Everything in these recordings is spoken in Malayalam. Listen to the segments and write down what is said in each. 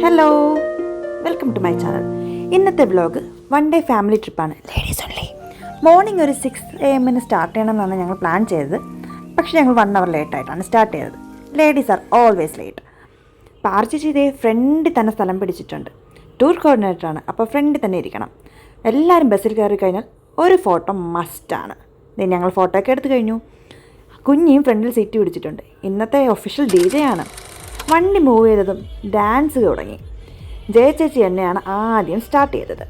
Hello, welcome to my channel. ഇന്നത്തെ വ്ലോഗ് വൺ ഡേ ഫാമിലി ട്രിപ്പാണ്. Ladies only. മോർണിംഗ് ഒരു 6 AM സ്റ്റാർട്ട് ചെയ്യണമെന്നാണ് ഞങ്ങൾ പ്ലാൻ ചെയ്തത്. പക്ഷേ ഞങ്ങൾ 1 hour ലേറ്റായിട്ടാണ് സ്റ്റാർട്ട് ചെയ്തത്. Ladies are always late. Purchase ചെയ്തേ ഫ്രണ്ടിൽ തന്നെ സ്ഥലം പിടിച്ചിട്ടുണ്ട്. ടൂർ കോർഡിനേറ്ററാണ്, അപ്പോൾ ഫ്രണ്ടിൽ തന്നെ ഇരിക്കണം. എല്ലാവരും ബസ്സിൽ കയറി കഴിഞ്ഞാൽ ഒരു ഫോട്ടോ മസ്റ്റാണ്. ഞങ്ങൾ ഫോട്ടോ ഒക്കെ എടുത്തു കഴിഞ്ഞു. കുഞ്ഞിയും ഫ്രണ്ടിൽ സീറ്റ് പിടിച്ചിട്ടുണ്ട്. ഇന്നത്തെ ഒഫീഷ്യൽ DJ ആണ്. വണ്ടി മൂവ് ചെയ്തതും ഡാൻസ് തുടങ്ങി. ജയ ചേച്ചി തന്നെയാണ് ആദ്യം സ്റ്റാർട്ട് ചെയ്തത്.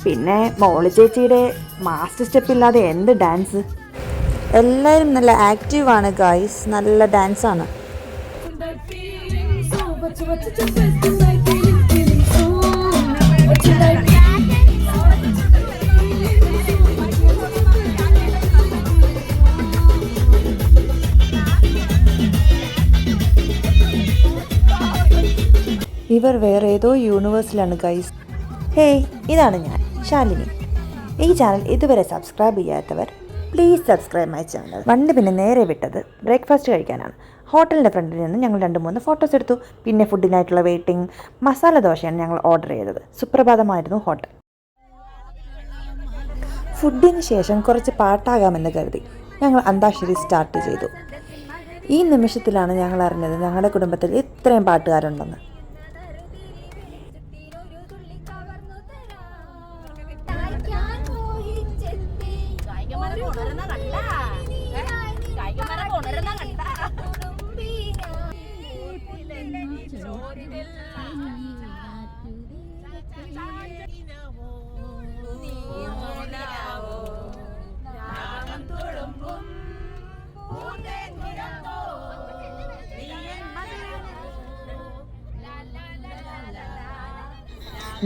പിന്നെ മോളി ചേച്ചിയുടെ മാസ്റ്റർ സ്റ്റെപ്പ് ഇല്ലാതെ എന്ത് ഡാൻസ്. എല്ലാവരും നല്ല ആക്റ്റീവാണ് ഗായ്സ്, നല്ല ഡാൻസാണ്. ഇവർ വേറെ ഏതോ യൂണിവേഴ്സിലാണ് ഗൈസ്. ഹേയ്, ഇതാണ് ഞാൻ, ശാലിനി. ഈ ചാനൽ ഇതുവരെ സബ്സ്ക്രൈബ് ചെയ്യാത്തവർ പ്ലീസ് സബ്സ്ക്രൈബ് മൈ ചാനൽ. വണ്ടി പിന്നെ നേരെ വിട്ടത് ബ്രേക്ക്ഫാസ്റ്റ് കഴിക്കാനാണ്. ഹോട്ടലിൻ്റെ ഫ്രണ്ടിൽ നിന്ന് ഞങ്ങൾ 2-3 ഫോട്ടോസ് എടുത്തു. പിന്നെ ഫുഡിനായിട്ടുള്ള വെയിറ്റിംഗ്. മസാല ദോശയാണ് ഞങ്ങൾ ഓർഡർ ചെയ്തത്. സുപ്രഭാതമായിരുന്നു ഹോട്ടൽ. ഫുഡിന് ശേഷം കുറച്ച് പാട്ടാകാമെന്ന് കരുതി ഞങ്ങൾ അന്താക്ഷരി സ്റ്റാർട്ട് ചെയ്തു. ഈ നിമിഷത്തിലാണ് ഞങ്ങൾ അറിഞ്ഞത് ഞങ്ങളുടെ കുടുംബത്തിൽ ഇത്രയും പാട്ടുകാരുണ്ടെന്ന്.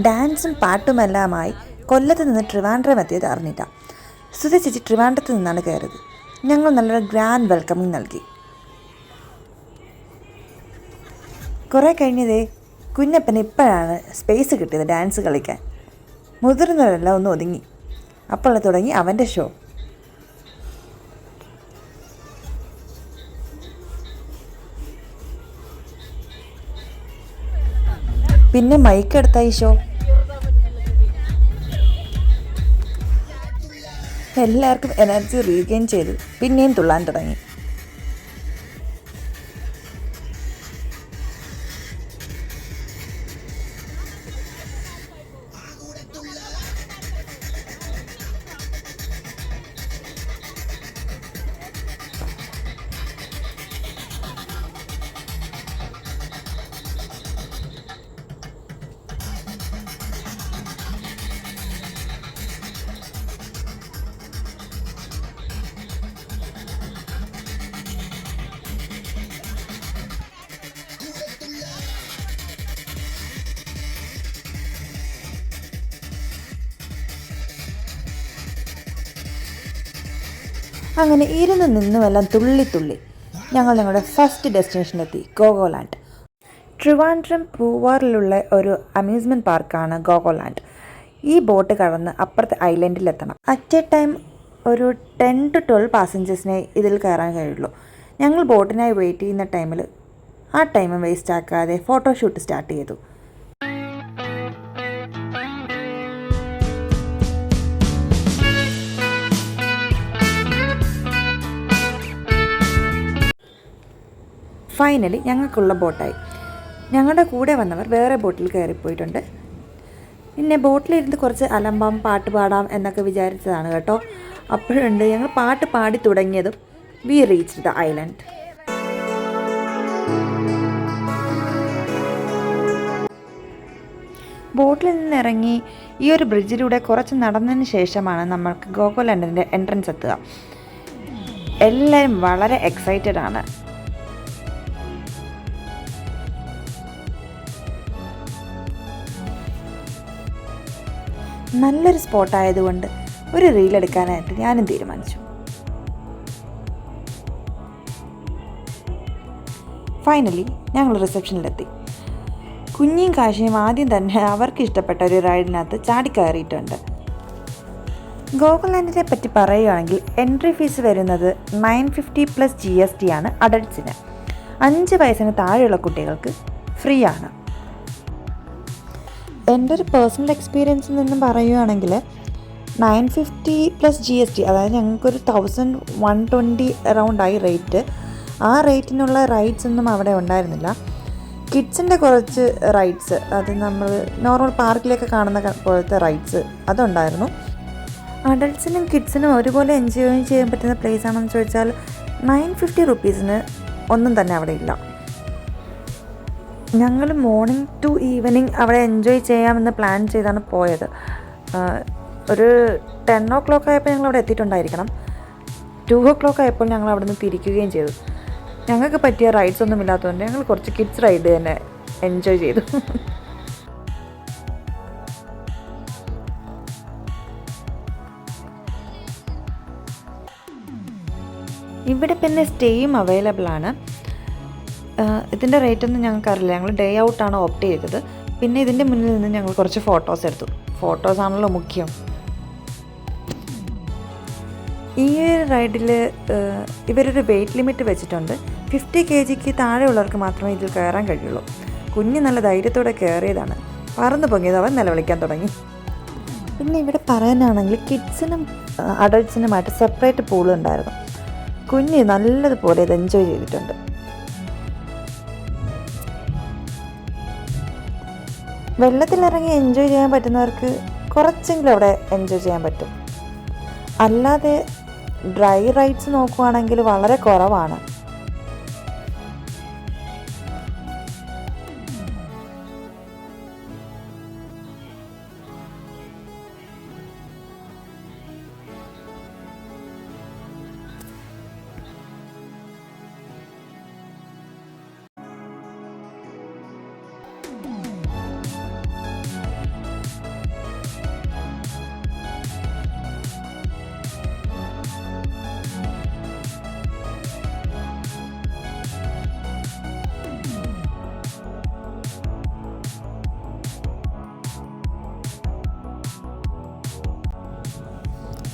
ഡാൻസും പാട്ടുമെല്ലാമായി കൊല്ലത്ത് നിന്ന് ട്രിവാൻഡ്രം എത്തിയത് അറിഞ്ഞില്ല. സുധ ചേച്ചി ട്രിവാൻഡ്രത്ത് നിന്നാണ് കയറിയത്. ഞങ്ങൾ നല്ലൊരു ഗ്രാൻഡ് വെൽക്കമിങ് നൽകി. കുറേ കഴിഞ്ഞതേ കുഞ്ഞപ്പന് ഇപ്പോഴാണ് സ്പേസ് കിട്ടിയത് ഡാൻസ് കളിക്കാൻ. മുതിർന്നവരെല്ലാം ഒന്ന് ഒതുങ്ങി. അപ്പോൾ തുടങ്ങി അവൻ്റെ ഷോ. പിന്നെ മൈക്കെടുത്ത ഈ ഷോ. എല്ലാവർക്കും എനർജി റീഗെയിൻ ചെയ്തു പിന്നെയും തുള്ളാൻ തുടങ്ങി. അങ്ങനെ ഇരുന്ന് നിന്നുമെല്ലാം തുള്ളി ഞങ്ങൾ ഞങ്ങളുടെ ഫസ്റ്റ് ഡെസ്റ്റിനേഷനിലെത്തി, ഗോഗോലാൻഡ്. ട്രിവാൻഡ്രം പൂവാറിലുള്ള ഒരു അമ്യൂസ്മെൻറ്റ് പാർക്കാണ് ഗോഗോലാൻഡ്. ഈ ബോട്ട് കടന്ന് അപ്പുറത്തെ ഐലൻഡിലെത്തണം. അറ്റ് എ ടൈം ഒരു 10 to 12 പാസഞ്ചേഴ്സിനെ ഇതിൽ കയറാൻ കഴിയുള്ളൂ. ഞങ്ങൾ ബോട്ടിനായി വെയിറ്റ് ചെയ്യുന്ന ടൈമിൽ ആ ടൈം വേസ്റ്റ് ആക്കാതെ ഫോട്ടോഷൂട്ട് സ്റ്റാർട്ട് ചെയ്തു. ഫൈനലി ഞങ്ങൾക്കുള്ള ബോട്ടായി. ഞങ്ങളുടെ കൂടെ വന്നവർ വേറെ ബോട്ടിൽ കയറിപ്പോയിട്ടുണ്ട്. പിന്നെ ബോട്ടിലിരുന്ന് കുറച്ച് അലമ്പാം, പാട്ട് പാടാം എന്നൊക്കെ വിചാരിച്ചതാണ് കേട്ടോ. അപ്പോഴുണ്ട് ഞങ്ങൾ പാട്ട് പാടി തുടങ്ങിയതും വി റീച്ച്ഡ് ദ ഐലൻഡ്. ബോട്ടിൽ നിന്നിറങ്ങി ഈ ഒരു ബ്രിഡ്ജിലൂടെ കുറച്ച് നടന്നതിന് ശേഷമാണ് നമ്മൾക്ക് ഗോഗോലാൻഡിൻ്റെ എൻട്രൻസ് എത്തുക. എല്ലാവരും വളരെ എക്സൈറ്റഡ് ആണ്. നല്ലൊരു സ്പോട്ടായതുകൊണ്ട് ഒരു റീൽ എടുക്കാനായിട്ട് ഞാനും തീരുമാനിച്ചു. ഫൈനലി ഞങ്ങൾ റിസപ്ഷനിലെത്തി. കുഞ്ഞിയും കാശിയും ആദ്യം തന്നെ അവർക്ക് ഇഷ്ടപ്പെട്ട ഒരു റൈഡിനകത്ത് ചാടിക്കയറിയിട്ടുണ്ട്. ഗോകുലാൻഡിനെ പറ്റി പറയുകയാണെങ്കിൽ എൻട്രി ഫീസ് വരുന്നത് 950 + GST ആണ് അഡൾട്ട്സിന്. 5 വയസ്സിന് താഴെയുള്ള കുട്ടികൾക്ക് ഫ്രീ ആണ്. എൻ്റെ ഒരു പേഴ്സണൽ എക്സ്പീരിയൻസിൽ നിന്നും പറയുകയാണെങ്കിൽ 950 പ്ലസ് GST, അതായത് ഞങ്ങൾക്കൊരു 1120 അറൗണ്ടായി റേറ്റ്. ആ റേറ്റിനുള്ള റൈഡ്സ് ഒന്നും അവിടെ ഉണ്ടായിരുന്നില്ല. കിഡ്സിൻ്റെ കുറച്ച് റൈഡ്സ്, അത് നമ്മൾ നോർമൽ പാർക്കിലൊക്കെ കാണുന്ന പോലത്തെ റൈഡ്സ് അതുണ്ടായിരുന്നു. അഡൾട്ട്സിനും കിഡ്സിനും ഒരുപോലെ എൻജോയ് ചെയ്യാൻ പറ്റുന്ന പ്ലേസ് ആണെന്ന് ചോദിച്ചാൽ 950 റുപ്പീസിന് ഒന്നും തന്നെ അവിടെ ഇല്ല. ഞങ്ങൾ മോർണിംഗ് ടു ഈവനിങ് അവിടെ എൻജോയ് ചെയ്യാമെന്ന് പ്ലാൻ ചെയ്താണ് പോയത്. ഒരു 10 o'clock ആയപ്പോൾ ഞങ്ങൾ അവിടെ എത്തിയിട്ടുണ്ടായിരിക്കണം. 2 o'clock ആയപ്പോൾ ഞങ്ങൾ അവിടെ നിന്ന് തിരിക്കുകയും ചെയ്തു. ഞങ്ങൾക്ക് പറ്റിയ റൈഡ്സ് ഒന്നും ഇല്ലാത്തതുകൊണ്ട് ഞങ്ങൾ കുറച്ച് കിഡ്സ് റൈഡ് തന്നെ എൻജോയ് ചെയ്തു. ഇവിടെ പിന്നെ സ്റ്റേയും അവൈലബിൾ ആണ്. ഇതിൻ്റെ റേറ്റൊന്നും ഞങ്ങൾക്കറിയില്ല. ഞങ്ങൾ ഡേ ഔട്ടാണ് ഓപ്റ്റ് ചെയ്തത്. പിന്നെ ഇതിൻ്റെ മുന്നിൽ നിന്ന് ഞങ്ങൾ കുറച്ച് ഫോട്ടോസ് എടുത്തു. ഫോട്ടോസാണല്ലോ മുഖ്യം. ഈ ഒരു റൈഡിൽ ഇവരൊരു വെയ്റ്റ് ലിമിറ്റ് വെച്ചിട്ടുണ്ട്. 50 kg താഴെയുള്ളവർക്ക് മാത്രമേ ഇതിൽ കയറാൻ കഴിയുള്ളൂ. കുഞ്ഞ് നല്ല ധൈര്യത്തോടെ കയറിയതാണ്. പറന്ന് പൊങ്ങിയത് അവൻ നിലവിളിക്കാൻ തുടങ്ങി. പിന്നെ ഇവിടെ പറയാനാണെങ്കിൽ കിഡ്സിനും അഡൾട്ട്സിനുമായിട്ട് സെപ്പറേറ്റ് പൂളുണ്ടായിരുന്നു. കുഞ്ഞ് നല്ലതുപോലെ ഇത് എൻജോയ് ചെയ്തിട്ടുണ്ട്. വെള്ളത്തിലിറങ്ങി എൻജോയ് ചെയ്യാൻ പറ്റുന്നവർക്ക് കുറച്ചെങ്കിലും അവിടെ എൻജോയ് ചെയ്യാൻ പറ്റും. അല്ലാതെ ഡ്രൈ റൈഡ്സ് നോക്കുകയാണെങ്കിൽ വളരെ കുറവാണ്.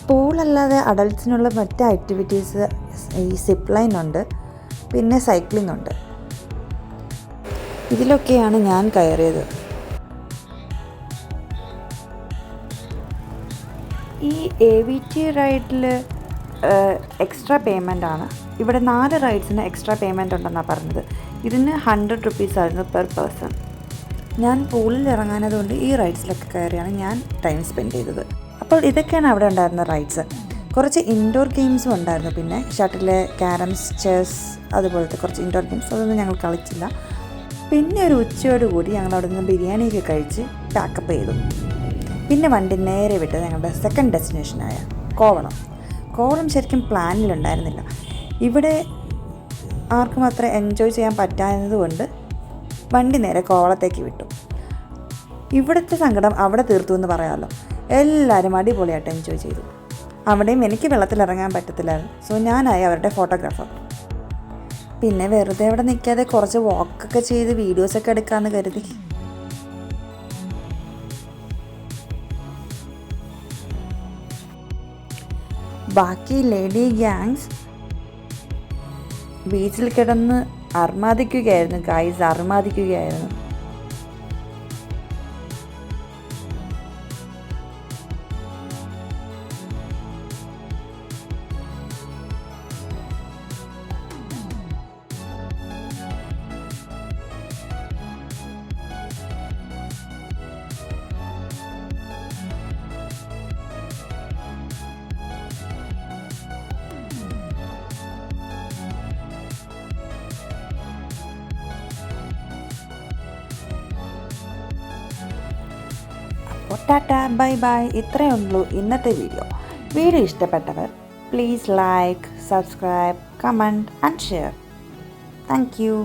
പൂളല്ലാതെ അഡൾട്ട്സിനുള്ള മറ്റ് ആക്ടിവിറ്റീസ് ഈ സിപ്പ് ലൈൻ ഉണ്ട്, പിന്നെ സൈക്ലിംഗ് ഉണ്ട്. ഇതിലൊക്കെയാണ് ഞാൻ കയറിയത്. ഈ AVT റൈഡിൽ എക്സ്ട്രാ പേയ്മെൻ്റ് ആണ്. ഇവിടെ 4 റൈഡ്സിന് എക്സ്ട്രാ പേയ്മെൻ്റ് ഉണ്ടെന്നാണ് പറഞ്ഞത്. ഇതിന് 100 റുപ്പീസ് ആയിരുന്നു പെർ പേഴ്സൺ. ഞാൻ പൂളിൽ ഇറങ്ങാനതുകൊണ്ട് ഈ റൈഡ്സിലൊക്കെ കയറിയാണ് ഞാൻ ടൈം സ്പെൻഡ് ചെയ്തത്. അപ്പോൾ ഇതൊക്കെയാണ് അവിടെ ഉണ്ടായിരുന്ന റൈഡ്സ്. കുറച്ച് ഇൻഡോർ ഗെയിംസും ഉണ്ടായിരുന്നു. പിന്നെ ഷട്ടില്, ക്യാരംസ്, ചെസ്, അതുപോലത്തെ കുറച്ച് ഇൻഡോർ ഗെയിംസ്. അതൊന്നും ഞങ്ങൾ കളിച്ചില്ല. പിന്നെ ഒരു ഉച്ചയോടുകൂടി ഞങ്ങൾ അവിടെ നിന്ന് ബിരിയാണിയൊക്കെ കഴിച്ച് പാക്കപ്പ് ചെയ്തു. പിന്നെ വണ്ടി നേരെ വിട്ടത് ഞങ്ങളുടെ സെക്കൻഡ് ഡെസ്റ്റിനേഷനായ കോവളം. കോവളം ശരിക്കും പ്ലാനിലുണ്ടായിരുന്നില്ല. ഇവിടെ ആർക്കും അത്ര എൻജോയ് ചെയ്യാൻ പറ്റാത്തതുകൊണ്ട് വണ്ടി നേരെ കോവളത്തേക്ക് വിട്ടു. ഇവിടുത്തെ സങ്കടം അവിടെ തീർത്തു എന്ന് പറയാമല്ലോ. എല്ലാവരും അടിപൊളിയായിട്ട് എൻജോയ് ചെയ്തു. അവിടെയും എനിക്ക് വെള്ളത്തിലിറങ്ങാൻ പറ്റത്തില്ലായിരുന്നു. സോ ഞാനായി അവരുടെ ഫോട്ടോഗ്രാഫർ. പിന്നെ വെറുതെ അവിടെ നിൽക്കാതെ കുറച്ച് വാക്കൊക്കെ ചെയ്ത് വീഡിയോസൊക്കെ എടുക്കാമെന്ന് കരുതി. ബാക്കി ലേഡി ഗ്യാങ്സ് ബീച്ചിൽ കിടന്ന് അർമാദിക്കുകയായിരുന്നു. ഗൈസ് അർമാദിക്കുകയായിരുന്നു. അപ്പോൾ ടാറ്റാ ബൈ ബൈ. ഇത്രയേ ഉള്ളൂ ഇന്നത്തെ വീഡിയോ. വീഡിയോ ഇഷ്ടപ്പെട്ടവർ please like, subscribe, comment and share. Thank U.